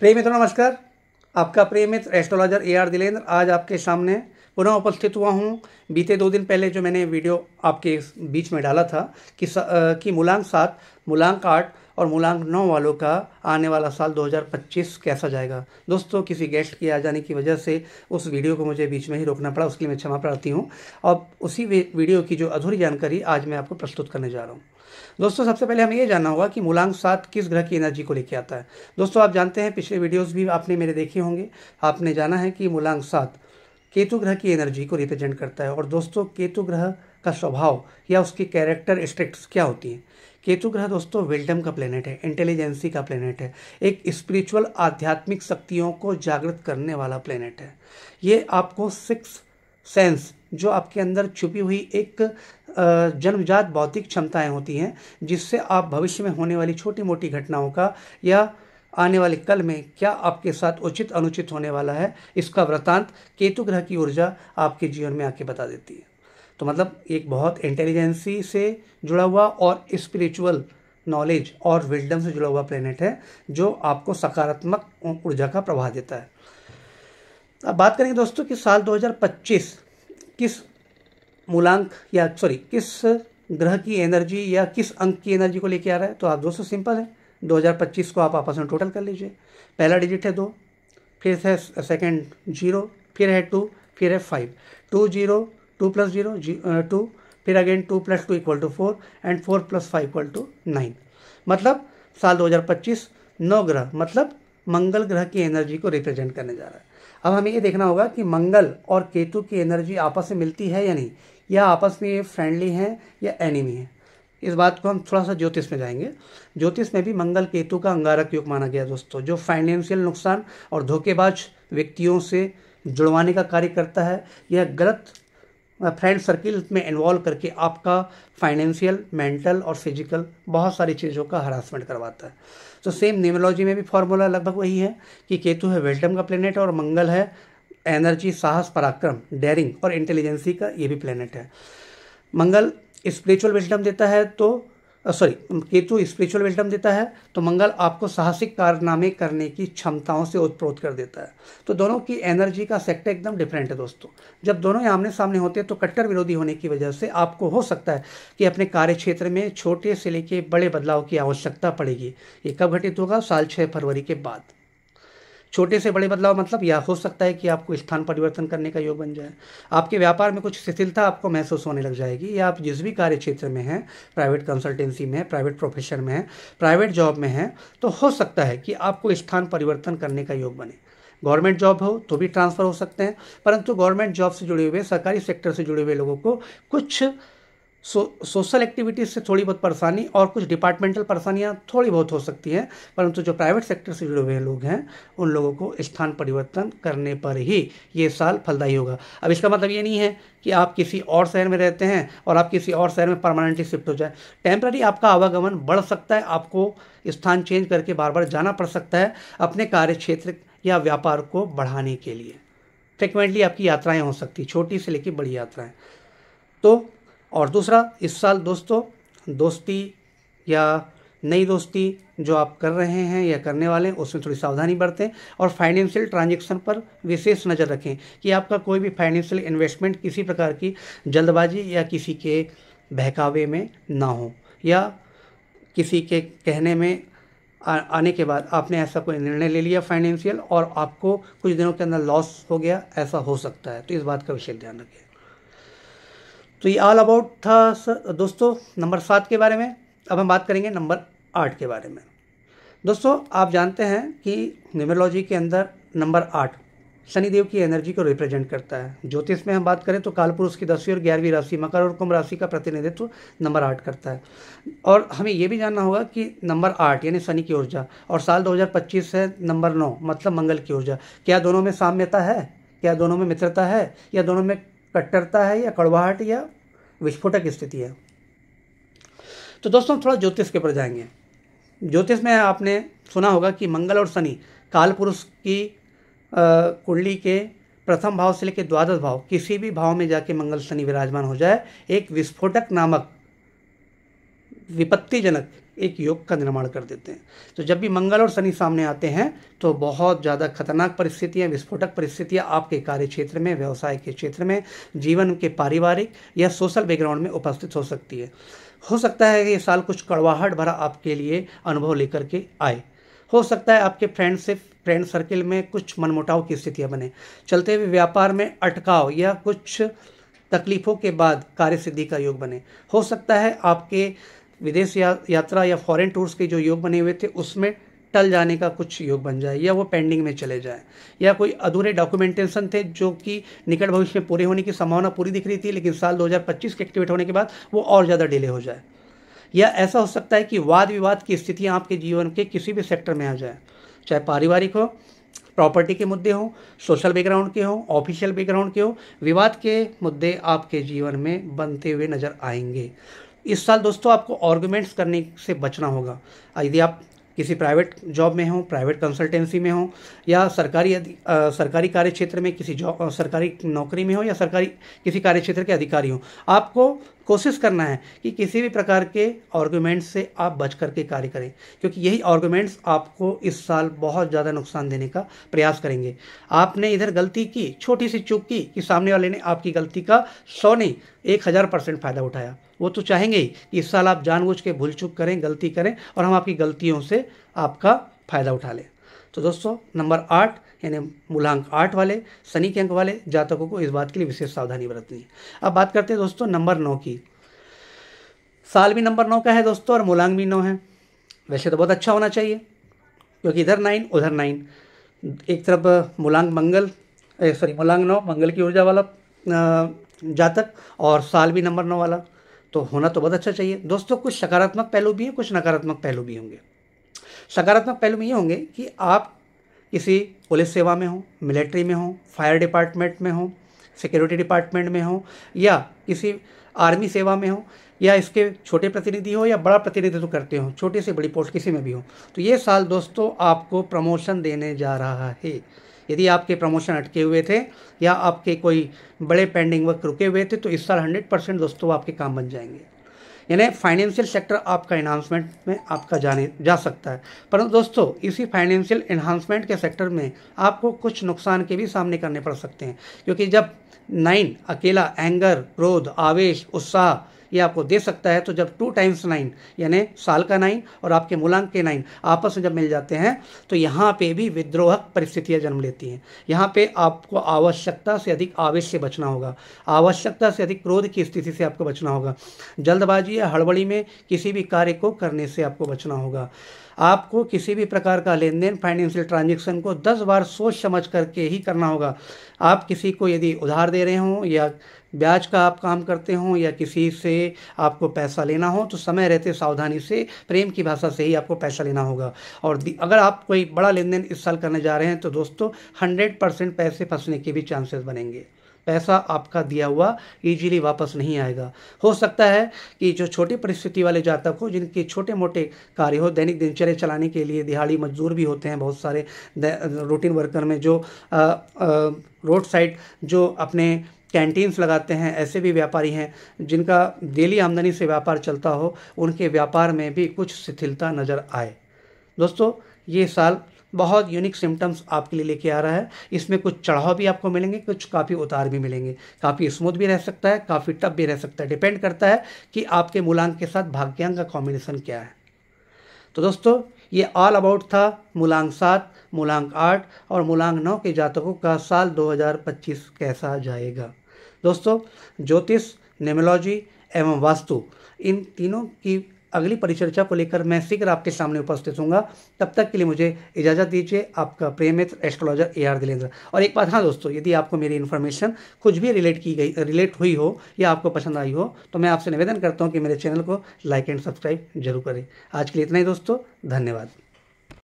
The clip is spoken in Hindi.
प्रिय मित्रों नमस्कार। आपका प्रिय मित्र एस्ट्रोलॉजर AR दिलेंद्र आज आपके सामने पुनः उपस्थित हुआ हूँ। बीते 2 दिन पहले जो मैंने वीडियो आपके बीच में डाला था कि मूलांक 7, मूलांक 8 और मूलांक 9 वालों का आने वाला साल 2025 कैसा जाएगा। दोस्तों, किसी गेस्ट के आ जाने की वजह से उस वीडियो को मुझे बीच में ही रोकना पड़ा, उसके लिए मैं क्षमा प्रार्थी हूँ। और उसी वीडियो की जो अधूरी जानकारी आज मैं आपको प्रस्तुत करने जा रहा हूँ। दोस्तों, सबसे पहले हमें ये जानना होगा कि मूलांक 7 किस ग्रह की एनर्जी को लेकर आता है। दोस्तों, आप जानते हैं, पिछले वीडियोस भी आपने मेरे देखे होंगे। आपने जाना है कि मूलांक 7 केतु ग्रह की एनर्जी को रिप्रेजेंट करता है। और दोस्तों, केतु ग्रह का स्वभाव या उसकी कैरेक्टरिस्टिक्स क्या होती हैं। केतु ग्रह दोस्तों विल्डम का प्लेनेट है, इंटेलिजेंसी का प्लेनेट है, एक स्पिरिचुअल आध्यात्मिक शक्तियों को जागृत करने वाला प्लेनेट है। ये आपको 6 सेंस, जो आपके अंदर छुपी हुई एक जन्मजात बौद्धिक क्षमताएं होती हैं, जिससे आप भविष्य में होने वाली छोटी मोटी घटनाओं का या आने वाले कल में क्या आपके साथ उचित अनुचित होने वाला है, इसका वृतांत केतु ग्रह की ऊर्जा आपके जीवन में आके बता देती है। तो मतलब एक बहुत इंटेलिजेंसी से जुड़ा हुआ और स्पिरिचुअल नॉलेज और विजडम से जुड़ा हुआ प्लेनेट है, जो आपको सकारात्मक ऊर्जा का प्रभाव देता है। अब बात करेंगे दोस्तों कि साल 2025 किस किस ग्रह की एनर्जी या किस अंक की एनर्जी को लेके आ रहा है। तो आप दोस्तों सिंपल है, 2025 को आप आपस में टोटल कर लीजिए। पहला डिजिट है 2, फिर है सेकंड 0, फिर है 2, फिर है 5। 2 0, 2 + 0 2, फिर अगेन 2 + 2 = 4 एंड 4 + 5 = 9। मतलब साल 2025 9 ग्रह मतलब मंगल ग्रह की एनर्जी को रिप्रेजेंट करने जा रहा है। अब हमें ये देखना होगा कि मंगल और केतु की एनर्जी आपस में मिलती है या नहीं, या आपस में ये फ्रेंडली हैं या एनिमी है। इस बात को हम थोड़ा सा ज्योतिष में जाएंगे। ज्योतिष में भी मंगल केतु का अंगारक योग माना गया दोस्तों, जो फाइनेंशियल नुकसान और धोखेबाज व्यक्तियों से जुड़वाने का कार्य करता है। यह गलत फ्रेंड सर्किल में इन्वॉल्व करके आपका फाइनेंशियल, मेंटल और फिजिकल बहुत सारी चीज़ों का हरासमेंट करवाता है। तो सेम न्यूमरोलॉजी में भी फॉर्मूला लगभग वही है कि केतु है विजडम का प्लेनेट और मंगल है एनर्जी, साहस, पराक्रम, डेयरिंग और इंटेलिजेंसी का ये भी प्लेनेट है। मंगल स्पिरिचुअल विजडम देता है केतु स्पिरिचुअल विजडम देता है, तो मंगल आपको साहसिक कारनामे करने की क्षमताओं से ओतप्रोत कर देता है। तो दोनों की एनर्जी का सेक्टर एकदम डिफरेंट है दोस्तों। जब दोनों आमने सामने होते हैं तो कट्टर विरोधी होने की वजह से आपको हो सकता है कि अपने कार्य क्षेत्र में छोटे से लेके बड़े बदलाव की आवश्यकता पड़ेगी। ये कब घटित होगा? साल 6 फरवरी के बाद। छोटे से बड़े बदलाव मतलब यह हो सकता है कि आपको स्थान परिवर्तन करने का योग बन जाए, आपके व्यापार में कुछ शिथिलता आपको महसूस होने लग जाएगी, या आप जिस भी कार्य क्षेत्र में हैं, प्राइवेट कंसल्टेंसी में है, प्राइवेट प्रोफेशन में है, प्राइवेट जॉब में है, तो हो सकता है कि आपको स्थान परिवर्तन करने का योग बने। गवर्नमेंट जॉब हो तो भी ट्रांसफ़र हो सकते हैं, परंतु गवर्नमेंट जॉब से जुड़े हुए, सरकारी सेक्टर से जुड़े हुए लोगों को कुछ सोशल एक्टिविटीज़ से थोड़ी बहुत परेशानी और कुछ डिपार्टमेंटल परेशानियां थोड़ी बहुत हो सकती हैं, परंतु जो प्राइवेट सेक्टर से जुड़े हुए लोग हैं उन लोगों को स्थान परिवर्तन करने पर ही ये साल फलदायी होगा। अब इसका मतलब ये नहीं है कि आप किसी और शहर में रहते हैं और आप किसी और शहर में परमानेंटली शिफ्ट हो जाए। टेम्पररी आपका आवागमन बढ़ सकता है, आपको स्थान चेंज करके बार बार जाना पड़ सकता है अपने कार्य क्षेत्र या व्यापार को बढ़ाने के लिए। फ्रिक्वेंटली आपकी यात्राएँ हो सकती, छोटी से लेकर बड़ी यात्राएँ। तो और दूसरा, इस साल दोस्तों दोस्ती या नई दोस्ती जो आप कर रहे हैं या करने वाले हैं उसमें थोड़ी सावधानी बरतें और फाइनेंशियल ट्रांजैक्शन पर विशेष नज़र रखें कि आपका कोई भी फाइनेंशियल इन्वेस्टमेंट किसी प्रकार की जल्दबाजी या किसी के बहकावे में ना हो, या किसी के कहने में आने के बाद आपने ऐसा कोई निर्णय ले लिया फाइनेंशियल और आपको कुछ दिनों के अंदर लॉस हो गया, ऐसा हो सकता है। तो इस बात का विशेष ध्यान रखें। तो ये ऑल अबाउट था दोस्तों नंबर 7 के बारे में। अब हम बात करेंगे नंबर 8 के बारे में। दोस्तों, आप जानते हैं कि न्यूमरोलॉजी के अंदर नंबर 8 शनिदेव की एनर्जी को रिप्रेजेंट करता है। ज्योतिष में हम बात करें तो कालपुरुष की 10वीं और 11वीं राशि मकर और कुंभ राशि का प्रतिनिधित्व नंबर 8 करता है। और हमें ये भी जानना होगा कि नंबर 8 यानी शनि की ऊर्जा और साल 2025 है नंबर 9 मतलब मंगल की ऊर्जा, क्या दोनों में साम्यता है, क्या दोनों में मित्रता है, या दोनों में कट्टरता है, या कड़वाहट या विस्फोटक स्थिति है। तो दोस्तों थोड़ा ज्योतिष के ऊपर जाएंगे। ज्योतिष में आपने सुना होगा कि मंगल और शनि कालपुरुष की कुंडली के प्रथम भाव से लेकर द्वादश भाव किसी भी भाव में जाके मंगल शनि विराजमान हो जाए, एक विस्फोटक नामक विपत्तिजनक एक योग का निर्माण कर देते हैं। तो जब भी मंगल और शनि सामने आते हैं तो बहुत ज़्यादा खतरनाक परिस्थितियाँ, विस्फोटक परिस्थितियाँ आपके कार्य क्षेत्र में, व्यवसाय के क्षेत्र में, जीवन के पारिवारिक या सोशल बैकग्राउंड में उपस्थित हो सकती है। हो सकता है कि ये साल कुछ कड़वाहट भरा आपके लिए अनुभव लेकर के आए। हो सकता है आपके फ्रेंड सर्किल में कुछ मनमुटाव की स्थितियाँ बने, चलते हुए व्यापार में अटकाव या कुछ तकलीफ़ों के बाद कार्य सिद्धि का योग बने। हो सकता है आपके विदेश यात्रा या फॉरेन टूर्स के जो योग बने हुए थे उसमें टल जाने का कुछ योग बन जाए या वो पेंडिंग में चले जाए, या कोई अधूरे डॉक्यूमेंटेशन थे जो कि निकट भविष्य में पूरे होने की संभावना पूरी दिख रही थी, लेकिन साल 2025 के एक्टिवेट होने के बाद वो और ज़्यादा डिले हो जाए। या ऐसा हो सकता है कि वाद विवाद की स्थितियाँ आपके जीवन के किसी भी सेक्टर में आ जाए, चाहे पारिवारिक हो, प्रॉपर्टी के मुद्दे हों, सोशल बैकग्राउंड के हों, ऑफिशियल बैकग्राउंड के हों, विवाद के मुद्दे आपके जीवन में बनते हुए नजर आएंगे। इस साल दोस्तों आपको आर्गुमेंट्स करने से बचना होगा। यदि आप किसी प्राइवेट जॉब में हो, प्राइवेट कंसल्टेंसी में हो, या सरकारी कार्य क्षेत्र में किसी सरकारी नौकरी में हो, या सरकारी किसी कार्य क्षेत्र के अधिकारी हो, आपको कोशिश करना है कि किसी भी प्रकार के आर्गुमेंट्स से आप बच करके कार्य करें, क्योंकि यही आर्गुमेंट्स आपको इस साल बहुत ज़्यादा नुकसान देने का प्रयास करेंगे। आपने इधर गलती की, छोटी सी चूक की कि सामने वाले ने आपकी गलती का 100 नहीं 1000% फ़ायदा उठाया। वो तो चाहेंगे ही कि इस साल आप जानबूझ के भूल चूक करें, गलती करें और हम आपकी गलतियों से आपका फ़ायदा उठा लें। तो दोस्तों नंबर 8 यानी मूलांक 8 वाले, शनि के अंक वाले जातकों को इस बात के लिए विशेष सावधानी बरतनी है। अब बात करते हैं दोस्तों नंबर 9 की। साल भी नंबर 9 का है दोस्तों और मूलांक भी 9 है। वैसे तो बहुत अच्छा होना चाहिए, क्योंकि इधर 9 उधर 9, एक तरफ मूलांक 9 मंगल की ऊर्जा वाला जातक और साल भी नंबर 9 वाला, तो होना तो बहुत अच्छा चाहिए। दोस्तों कुछ सकारात्मक पहलू भी हैं, कुछ नकारात्मक पहलू भी होंगे। सकारात्मक पहलू में ये होंगे कि आप किसी पुलिस सेवा में हो, मिलिट्री में हो, फायर डिपार्टमेंट में हो, सिक्योरिटी डिपार्टमेंट में हो, या किसी आर्मी सेवा में हो, या इसके छोटे प्रतिनिधि हो या बड़ा प्रतिनिधित्व करते हो, छोटी से बड़ी पोस्ट किसी में भी हो, तो ये साल दोस्तों आपको प्रमोशन देने जा रहा है। यदि आपके प्रमोशन अटके हुए थे या आपके कोई बड़े पेंडिंग वर्क रुके हुए थे तो इस साल 100% दोस्तों आपके काम बन जाएंगे। यानी फाइनेंशियल सेक्टर आपका एनहांसमेंट में आपका जा सकता है, परंतु दोस्तों इसी फाइनेंशियल एनहांसमेंट के सेक्टर में आपको कुछ नुकसान के भी सामने करने पड़ सकते हैं, क्योंकि जब 9 अकेला एंगर, क्रोध, आवेश, उत्साह ये आपको दे सकता है, तो जब 2 टाइम्स 9 यानी साल का 9 और आपके मूलांक के 9 आपस में जब मिल जाते हैं तो यहाँ पे भी विद्रोहक परिस्थितियाँ जन्म लेती हैं। यहाँ पे आपको आवश्यकता से अधिक आवेश से बचना होगा, आवश्यकता से अधिक क्रोध की स्थिति से आपको बचना होगा, जल्दबाजी या हड़बड़ी में किसी भी कार्य को करने से आपको बचना होगा। आपको किसी भी प्रकार का लेन देन, फाइनेंशियल ट्रांजैक्शन को 10 बार सोच समझ करके ही करना होगा। आप किसी को यदि उधार दे रहे हों या ब्याज का आप काम करते हों या किसी से आपको पैसा लेना हो तो समय रहते सावधानी से, प्रेम की भाषा से ही आपको पैसा लेना होगा। और अगर आप कोई बड़ा लेन देन इस साल करने जा रहे हैं तो दोस्तों 100% पैसे फंसने के भी चांसेस बनेंगे। पैसा आपका दिया हुआ इजीली वापस नहीं आएगा। हो सकता है कि जो छोटी परिस्थिति वाले जातक हो, जिनके छोटे मोटे कार्य हो, दैनिक दिनचर्या चलाने के लिए दिहाड़ी मजदूर भी होते हैं बहुत सारे रूटीन वर्कर में, जो रोड साइड जो अपने कैंटीन्स लगाते हैं, ऐसे भी व्यापारी हैं जिनका डेली आमदनी से व्यापार चलता हो, उनके व्यापार में भी कुछ शिथिलता नज़र आए। दोस्तों ये साल बहुत यूनिक सिम्टम्स आपके लिए लेके आ रहा है। इसमें कुछ चढ़ाव भी आपको मिलेंगे, कुछ काफ़ी उतार भी मिलेंगे, काफ़ी स्मूथ भी रह सकता है, काफ़ी टफ भी रह सकता है। डिपेंड करता है कि आपके मूलांक के साथ भाग्यांक का कॉम्बिनेशन क्या है। तो दोस्तों ये ऑल अबाउट था मूलांक 7, मूलांक 8 और मूलांक 9 के जातकों का साल 2025 कैसा जाएगा। दोस्तों ज्योतिष, न्यूमरोलॉजी एवं वास्तु, इन तीनों की अगली परिचर्चा को लेकर मैं शीघ्र आपके सामने उपस्थित होऊंगा। तब तक के लिए मुझे इजाज़त दीजिए। आपका प्रिय मित्र एस्ट्रोलॉजर AR दिलेंद्र। और एक बात हाँ दोस्तों, यदि आपको मेरी इन्फॉर्मेशन कुछ भी रिलेट हुई हो या आपको पसंद आई हो तो मैं आपसे निवेदन करता हूँ कि मेरे चैनल को लाइक एंड सब्सक्राइब जरूर करें। आज के लिए इतना ही दोस्तों, धन्यवाद।